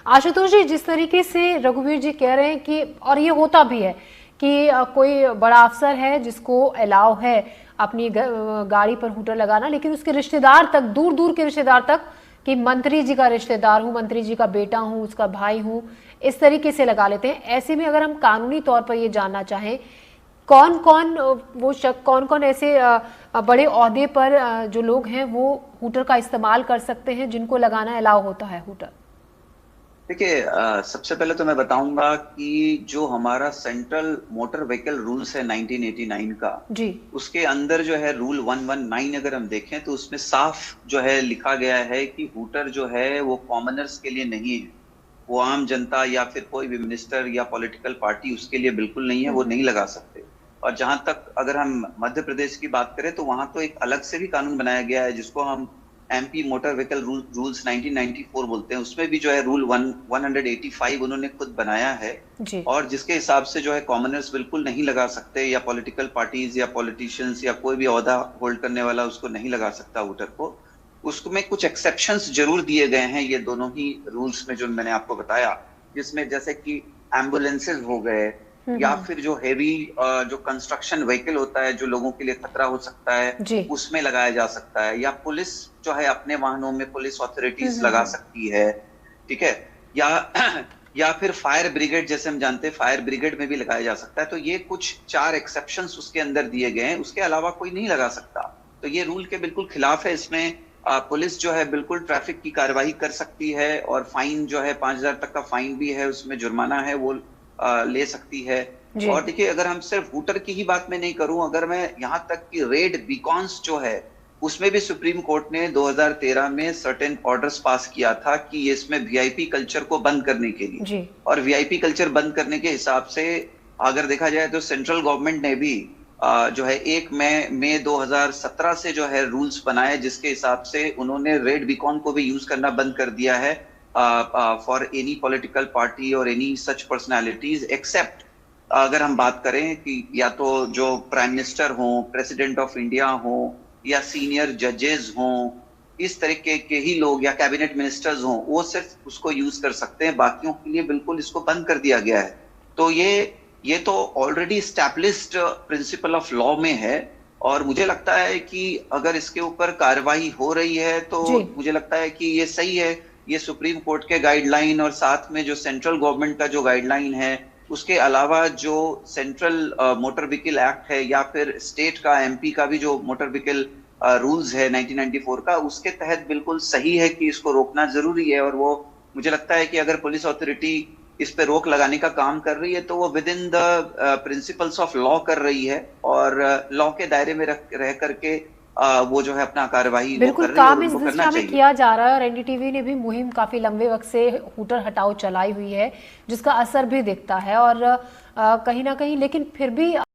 आशुतोष जी, जिस तरीके से रघुवीर जी कह रहे हैं कि, और ये होता भी है कि कोई बड़ा अफसर है जिसको अलाउ है अपनी गाड़ी पर हूटर लगाना, लेकिन उसके रिश्तेदार तक, दूर दूर के रिश्तेदार तक, कि मंत्री जी का रिश्तेदार हूँ, मंत्री जी का बेटा हूँ, उसका भाई हूँ, इस तरीके से लगा लेते हैं। ऐसे में अगर हम कानूनी तौर पर ये जानना चाहें, कौन कौन वो शख्स, कौन कौन ऐसे बड़े ओहदे पर जो लोग हैं वो हूटर का इस्तेमाल कर सकते हैं, जिनको लगाना अलाउ होता है हूटर? देखिए, सबसे पहले तो मैं बताऊंगा कि जो हमारा सेंट्रल मोटर व्हीकल रूल्स है 1989 का, जी। उसके अंदर जो है रूल 119 अगर हम देखें तो उसमें साफ जो है लिखा गया है कि हूटर जो है वो कॉमनर्स के लिए नहीं है। वो आम जनता या फिर कोई भी मिनिस्टर या पॉलिटिकल पार्टी उसके लिए बिल्कुल नहीं है, वो नहीं लगा सकते। और जहां तक अगर हम मध्य प्रदेश की बात करें तो वहां तो एक अलग से भी कानून बनाया गया है जिसको हम एमपी मोटर व्हीकल रूल्स 1994 बोलते हैं। उसमें भी जो है रूल 185 उन्होंने खुद बनाया है, जी। और जिसके हिसाब से जो है कॉमनर्स बिल्कुल नहीं लगा सकते, या पॉलिटिकल पार्टीज या पॉलिटिशियंस या कोई भी ओहदा होल्ड करने वाला उसको नहीं लगा सकता वोटर को। उसमें कुछ एक्सेप्शंस जरूर दिए गए हैं ये दोनों ही रूल्स में जो मैंने आपको बताया, जिसमें जैसे कि एम्बुलेंसेज हो गए, या हम्म। फिर जो हेवी जो कंस्ट्रक्शन व्हीकल होता है जो लोगों के लिए खतरा हो सकता है, जी। उसमें लगाया जा सकता है। या पुलिस जो है अपने वाहनों में पुलिस ऑथोरिटीज लगा हम्म। सकती है, ठीक है। या या फिर फायर ब्रिगेड, जैसे हम जानते हैं फायर ब्रिगेड में भी लगाया जा सकता है। तो ये कुछ 4 एक्सेप्शंस उसके अंदर दिए गए हैं, उसके अलावा कोई नहीं लगा सकता। तो ये रूल के बिल्कुल खिलाफ है। इसमें पुलिस जो है बिल्कुल ट्रैफिक की कार्रवाई कर सकती है, और फाइन जो है 5,000 तक का फाइन भी है, उसमें जुर्माना है वो ले सकती है। जी। और देखिए, अगर हम सिर्फ हूटर की ही बात में नहीं करूं, अगर मैं यहां तक कि रेड बीकॉन्स जो है उसमें भी सुप्रीम कोर्ट ने 2013 में सर्टेन ऑर्डर्स पास किया था कि इसमें वीआईपी कल्चर को बंद करने के लिए। जी। और वीआईपी कल्चर बंद करने के हिसाब से अगर देखा जाए तो सेंट्रल गवर्नमेंट ने भी जो है 1 मई 2017 से जो है रूल्स बनाए, जिसके हिसाब से उन्होंने रेड बीकॉन को भी यूज करना बंद कर दिया है फॉर एनी पॉलिटिकल पार्टी और एनी सच पर्सनैलिटीज, एक्सेप्ट अगर हम बात करें कि या तो जो प्राइम मिनिस्टर हो, प्रेसिडेंट ऑफ इंडिया हो, या सीनियर जजेस हो, इस तरीके के ही लोग, या कैबिनेट मिनिस्टर्स हो, वो सिर्फ उसको यूज कर सकते हैं। बाकियों के लिए बिल्कुल इसको बंद कर दिया गया है। तो ये तो already established principle of law में है। और मुझे लगता है कि अगर इसके ऊपर कार्रवाई हो रही है तो जी। मुझे लगता है कि ये सही है। ये सुप्रीम कोर्ट के गाइडलाइन और साथ में जो सेंट्रल गवर्नमेंट का जो गाइडलाइन है, उसके अलावा जो सेंट्रल मोटर व्हीकल एक्ट है, या फिर स्टेट का एमपी का भी जो मोटर व्हीकल रूल्स है 1994 का, उसके तहत बिल्कुल सही है कि इसको रोकना जरूरी है। और वो मुझे लगता है कि अगर पुलिस अथॉरिटी इस पे रोक लगाने का काम कर रही है तो वो with in the principles of law कर रही है, और लॉ के दायरे में रह करके वो जो है अपना कार्यवाही वो बिल्कुल कर रही है, और काम इस उनको करना दिशा में चाहिए। किया जा रहा है, और एनडीटीवी ने भी मुहिम काफी लंबे वक्त से हूटर हटाओ चलाई हुई है, जिसका असर भी दिखता है। और कहीं ना कहीं, लेकिन फिर भी